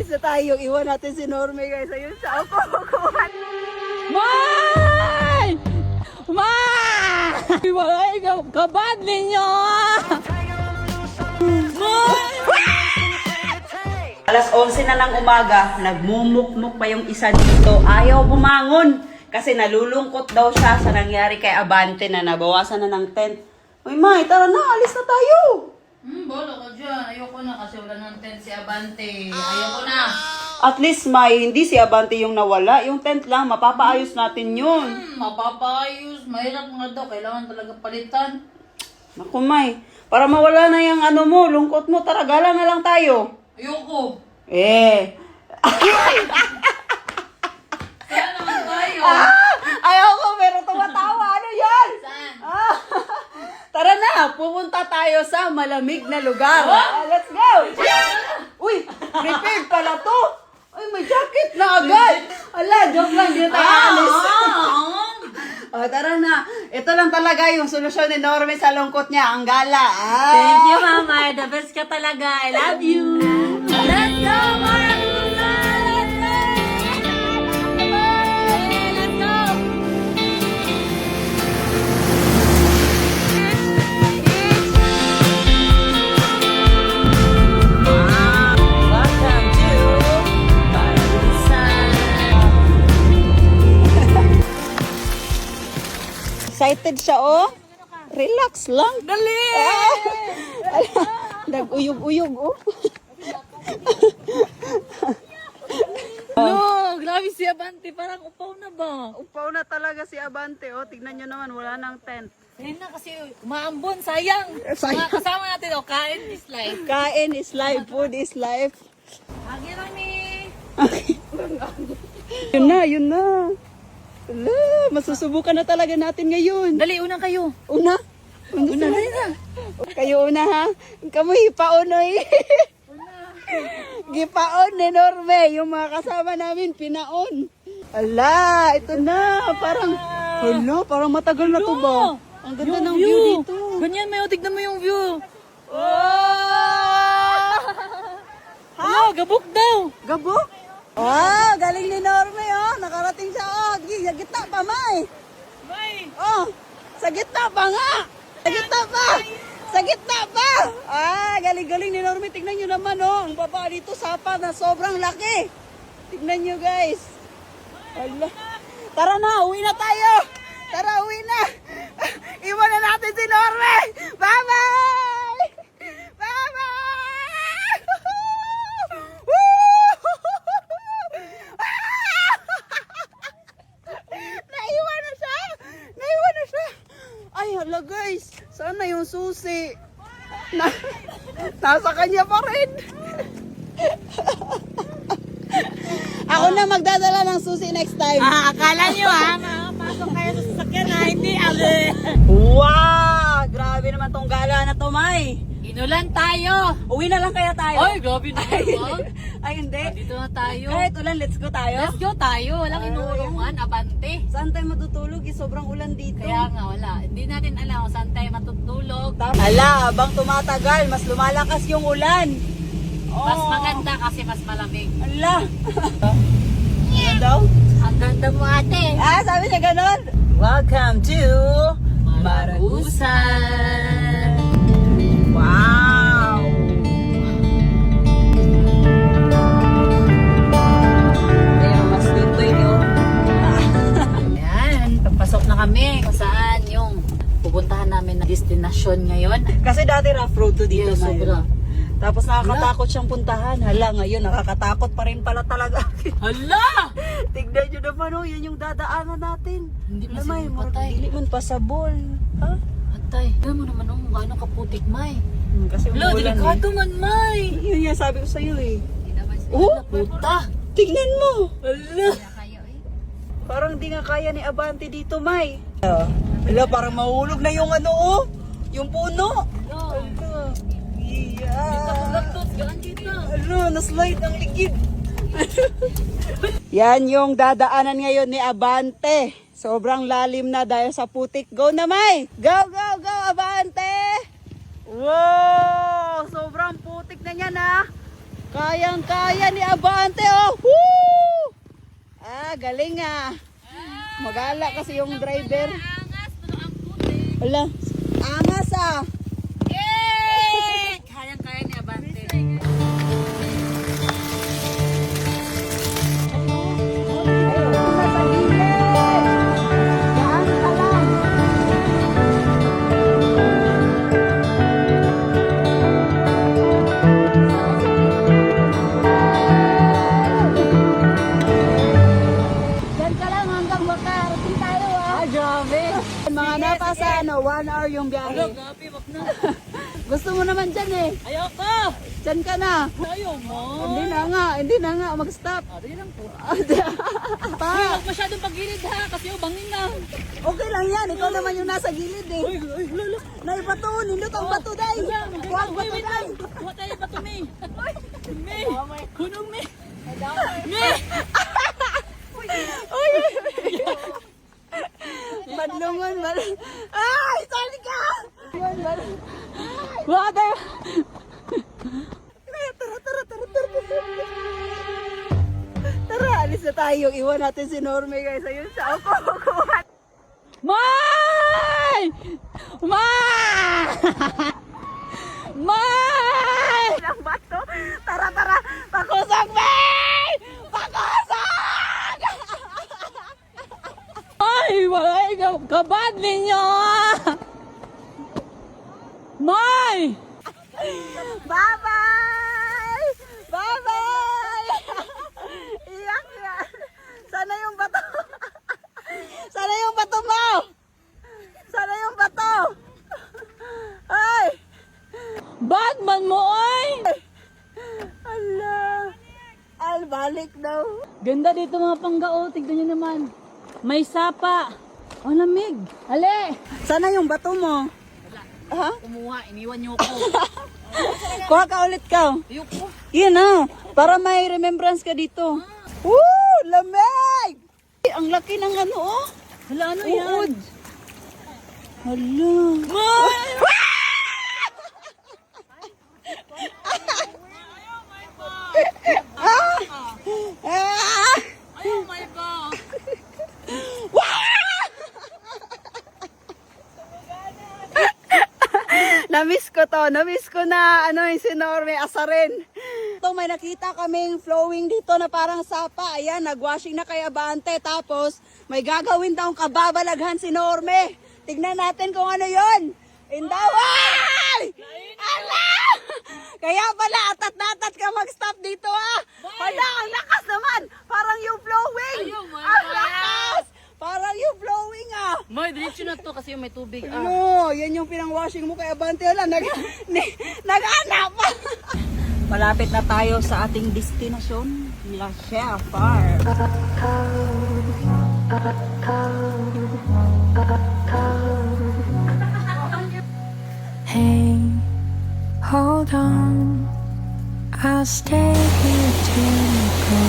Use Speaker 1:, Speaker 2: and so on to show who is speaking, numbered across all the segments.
Speaker 1: Alis na tayo. Iwan natin si Norme guys. Ayun siya. Ako.
Speaker 2: May! May! Walay kabad ninyo!
Speaker 1: Alas 11 na ng umaga, nagmumukmuk pa yung isa dito. Ayaw bumangon kasi nalulungkot daw siya sa nangyari kay Abante na nabawasan na ng tent. Uy, May, tara na, alis na tayo.
Speaker 2: Bolo ka dyan. Ayoko na kasi wala ng tent si Abante. Ayoko na.
Speaker 1: At least, May, hindi si Abante yung nawala. Yung tent lang, mapapaayos natin yun.
Speaker 2: Mapapayos. Mahirap nga daw. Kailangan talaga palitan.
Speaker 1: Naku, May, para mawala na yung ano mo, lungkot mo, tara, gala na lang tayo.
Speaker 2: Ayoko. Kaya naman tayo.
Speaker 1: Ayoko, pero tumatawa. Ano yan?
Speaker 2: Saan?
Speaker 1: Tara na, pupunta tayo sa malamig na lugar. Let's go! Uy, prepared pala to. Ay, may jacket na agad. Ala, joke lang, hindi na tayo alis. Tara na. Ito lang talaga yung solusyon ni Norme sa lungkot niya, ang gala.
Speaker 2: Thank you, Mama. The best ka talaga. I love you. Let's go, Maracusa! Let's go! Let's go!
Speaker 1: Welcome to Maracusa. Excited siya, oh. Relax lang.
Speaker 2: Dali!
Speaker 1: Nag-uyog-uyog, oh.
Speaker 2: Hello, grabe si Abante. Parang upaw na ba?
Speaker 1: Upaw na talaga si Abante, oh. Tignan nyo naman, wala nang tent.
Speaker 2: Ayun na kasi umaambon. Sayang.
Speaker 1: Sayang.
Speaker 2: Mga kasama natin, kain is life.
Speaker 1: Kain is life, food is life.
Speaker 2: Agi Rami!
Speaker 1: Yun na, yun na. Ala, masusubukan na talaga natin ngayon.
Speaker 2: Dali, unang kayo.
Speaker 1: Una.
Speaker 2: Una, dali na.
Speaker 1: Kayo una, ha? Kamu hipaon, oy. Gipaon ni Norme. Yung mga kasama namin, pinaon. Ala, ito na. Parang, parang matagal na to ba? Ang ganda ng view dito.
Speaker 2: Ganyan, Mayo. Tignan mo yung view.
Speaker 1: Ha?
Speaker 2: Gabok daw.
Speaker 1: Gabok? Oh, galing ni Norme, oh. Nakarating siya, oh. Sa gitna pa, May.
Speaker 2: May.
Speaker 1: Oh, sa gitna pa nga. Sa gitna pa. Sa gitna pa. Galing-galing ni Norme. Tignan nyo naman, oh. Ang baba dito, sapa na sobrang laki. Tignan nyo, guys. Ala. Tara na, uwi na tayo. Tara, uwi na. Iwan na natin si Norme. Bye-bye. Bye-bye. Naiwan na siya. Naiwan na siya. Ay, hala guys. Sana yung susi. Nasa kanya pa rin. Ako na magdadala ng susi next time.
Speaker 2: Akala nyo makapasok kayo sa sasakyan hindi
Speaker 1: Wow! Grabe naman tong gala na to, May.
Speaker 2: Inulan tayo.
Speaker 1: Uwi na lang kaya tayo.
Speaker 2: Ay, grabe na naman.
Speaker 1: Ay, hindi.
Speaker 2: Dito na tayo.
Speaker 1: Kahit ulan, let's go tayo.
Speaker 2: Let's go tayo. Walang inuurungan. Abante.
Speaker 1: Saan tayo matutulog? Sobrang ulan dito.
Speaker 2: Kaya nga, wala. Hindi natin alam kung saan tayo matutulog.
Speaker 1: Ala, habang tumatagal, mas lumalakas yung ulan.
Speaker 2: Mas maganda kasi mas malamig.
Speaker 1: Ala. Ano daw?
Speaker 2: Ang ganda mo, ate.
Speaker 1: Sabi niya ganon. Welcome to
Speaker 2: Maragusan.
Speaker 1: Wow! Ayun, mas dito yun.
Speaker 2: Ayan, papasok na kami kung saan yung pupuntahan namin na destinasyon ngayon.
Speaker 1: Kasi dati rough road to dito.
Speaker 2: Yes,
Speaker 1: na
Speaker 2: sobra.
Speaker 1: yun. Tapos nakakatakot siyang puntahan. Hala, ngayon nakakatakot pa rin pala talaga.
Speaker 2: Hala!
Speaker 1: Tignan nyo naman, oh, yan yung dadaanan natin.
Speaker 2: Hindi pa
Speaker 1: May,
Speaker 2: sila patay.
Speaker 1: dili man pasabol. Ha?
Speaker 2: Atay, tignan mo naman kung gaano kaputik, May.
Speaker 1: Kasi
Speaker 2: Hala,
Speaker 1: umulan
Speaker 2: delikado man, May.
Speaker 1: Yun yung sabi ko sa'yo eh.
Speaker 2: Oh, puta.
Speaker 1: Tignan mo.
Speaker 2: Hala.
Speaker 1: Parang di nga kaya ni Abante dito, May. Hala, parang mahulog na yung ano, oh. Yung puno.
Speaker 2: Hala.
Speaker 1: Hala.
Speaker 2: Dito
Speaker 1: Yeah.
Speaker 2: ko laptop, gaan dito.
Speaker 1: Hala, na-slide ang likid. Yan yung dadaanan ngayon ni Abante. Sobrang lalim na dahil sa putik. Go na, May! Go, go, go, Abante! Wow! Sobrang putik na niyan, ha? Kayang-kaya ni Abante, oh. Woo! Galing ah. Magala kasi yung driver.
Speaker 2: Angas, pero ang puti.
Speaker 1: Wala. Angas ah.
Speaker 2: Eh! Kayang-kaya ni Abante.
Speaker 1: Nasa gilid. Daan ka lang. Diyan ka lang hanggang makarating tayo ah.
Speaker 2: Grabe.
Speaker 1: Mga napasa 1 hour yung biyahe.
Speaker 2: Grabe, wag na.
Speaker 1: Gusto mo naman dyan eh.
Speaker 2: Ayoko!
Speaker 1: Dyan ka na.
Speaker 2: Ayaw mo.
Speaker 1: Hindi na nga, mag-stop.
Speaker 2: Di lang po.
Speaker 1: Pa,
Speaker 2: Huwag masyadong pagilid ha, kasi bangin na.
Speaker 1: okay lang yan. Ikaw naman yung nasa gilid eh.
Speaker 2: Ay, lalo.
Speaker 1: Naibato, nindot ang bato day. Huwag bato
Speaker 2: Wait
Speaker 1: day.
Speaker 2: lang. Huwag tayo ba ito, May? May! Hunong May! May!
Speaker 1: Madlungon, Ay, sali ka! Water! Tara, alis na tayo. Iwan natin si Norme guys. Ayun siya.
Speaker 2: May! May! May!
Speaker 1: Ang bato. Tara, tara. Pakusog, May! Pakusog!
Speaker 2: Ay, wala kabad ninyo! May!
Speaker 1: Bye-bye! Bye-bye! Iyak yan. Sana yung bato. Sana yung bato mo. Sana yung bato. Ay!
Speaker 2: Batman mo, oy!
Speaker 1: Ala. Balik daw.
Speaker 2: Ganda dito mga panggao, tignan nyo naman. May sapa. Ang lamig. Ale!
Speaker 1: Sana yung bato mo. Ha?
Speaker 2: Kumuha, iniwan nyo ako.
Speaker 1: Kuha ka ulit ka.
Speaker 2: Ayoko.
Speaker 1: Yan na. Para may remembrance ka dito. Woo! Lamig! Ang laki ng ano oh.
Speaker 2: Hala, ano
Speaker 1: Uod.
Speaker 2: yan?
Speaker 1: Hala.
Speaker 2: May!
Speaker 1: Ah!
Speaker 2: Oh my God!
Speaker 1: Namiss ko to. Namiss ko na ano yung si Norme asarin. Ito may nakita kaming flowing dito na parang sapa. Ayan, nagwashing na kay Abante. Tapos may gagawin daw kababalaghan si Norme. Tignan natin kung ano yon. Indaway! Ala! Kaya pala atat-natat ka mag-stop dito ah. Hala, ang lakas naman. Parang yung flowing.
Speaker 2: Ayaw, my
Speaker 1: Ang
Speaker 2: God.
Speaker 1: lakas. Parang yung flowing ah.
Speaker 2: May, diretso na to kasi may tubig.
Speaker 1: Ano, yan yung pinang-washing mo kay Abante. Wala, nag-anak pa. Malapit na tayo sa ating destinasyon, La Chea Farm.
Speaker 3: Hey, hold on. I'll stay here till you go.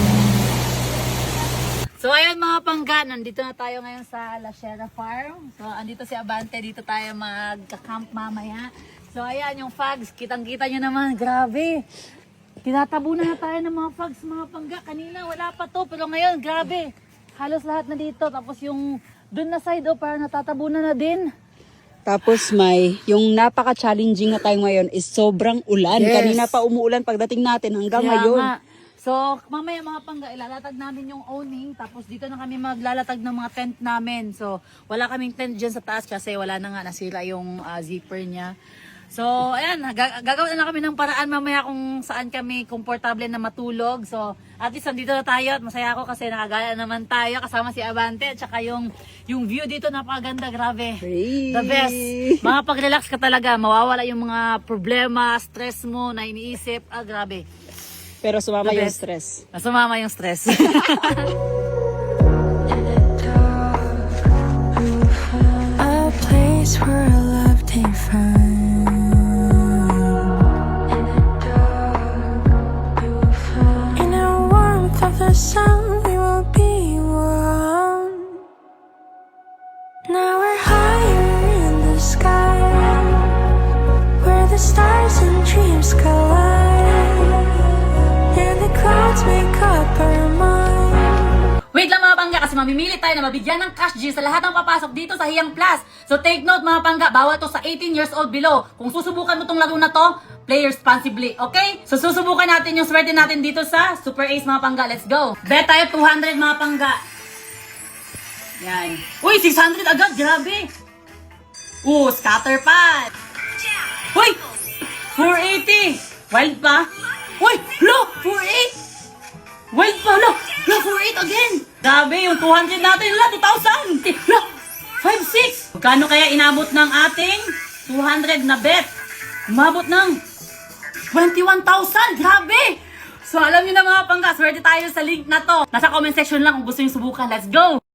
Speaker 2: So ayun mga pangga, nandito na tayo ngayon sa La Sierra Farm. So andito si Abante, dito tayo magka-camp mamaya. So ayan yung fogs, kitang-kita nyo naman, grabe. Tinatabunan na tayo ng mga fogs mga pangga. Kanina wala pa to, pero ngayon grabe. Halos lahat na dito, tapos yung dun na side parang natatabunan na din.
Speaker 1: Tapos yung napaka-challenging na tayo ngayon is sobrang ulan.
Speaker 2: Yes.
Speaker 1: Kanina pa umuulan pagdating natin hanggang
Speaker 2: Kaya
Speaker 1: ngayon.
Speaker 2: nga. So, mamaya mga pangga, ilalatag namin yung owning. Tapos dito na kami maglalatag ng mga tent namin. So, wala kaming tent dyan sa taas kasi wala na nga, nasira yung zipper niya. So, ayan, gagawin na kami ng paraan mamaya kung saan kami komportable na matulog. So, at least nandito na tayo at masaya ako kasi nakagala naman tayo kasama si Abante. At saka yung view dito napakaganda, grabe.
Speaker 1: Hey.
Speaker 2: The best. Makapag-relax ka talaga, mawawala yung mga problema, stress mo na iniisip. Grabe.
Speaker 1: Pero sumama
Speaker 2: The
Speaker 1: yung
Speaker 2: best.
Speaker 1: stress.
Speaker 2: Sumama yung stress.
Speaker 3: A place where love ain't found. In the warmth of the sun, we will be warm. Now we're higher in the sky, where the stars and dreams collide.
Speaker 2: mamimili tayo na mabigyan ng cash G sa lahat ng papasok dito sa Hiyang Plus. So take note mga pangga, bawal to sa 18 years old below. Kung susubukan mo tong laro na to, play responsibly, okay? So susubukan natin yung swerte natin dito sa Super Ace mga pangga. Let's go. Bet tayo 200 mga pangga. Yan. Uy, 600 agad. Grabe. Scatter pot. Uy, 480. Wild pa. Uy, lo, 48. Wild pa, lo, 48 again. Grabe, yung 200 natin, la, 2,000. Lo, 5,600. Kano kaya inabot ng ating 200 na bet? Umabot ng 21,000. Grabe. So, alam niyo na mga pangga, swerte tayo sa link na to. Nasa comment section lang kung gusto niyo subukan. Let's go!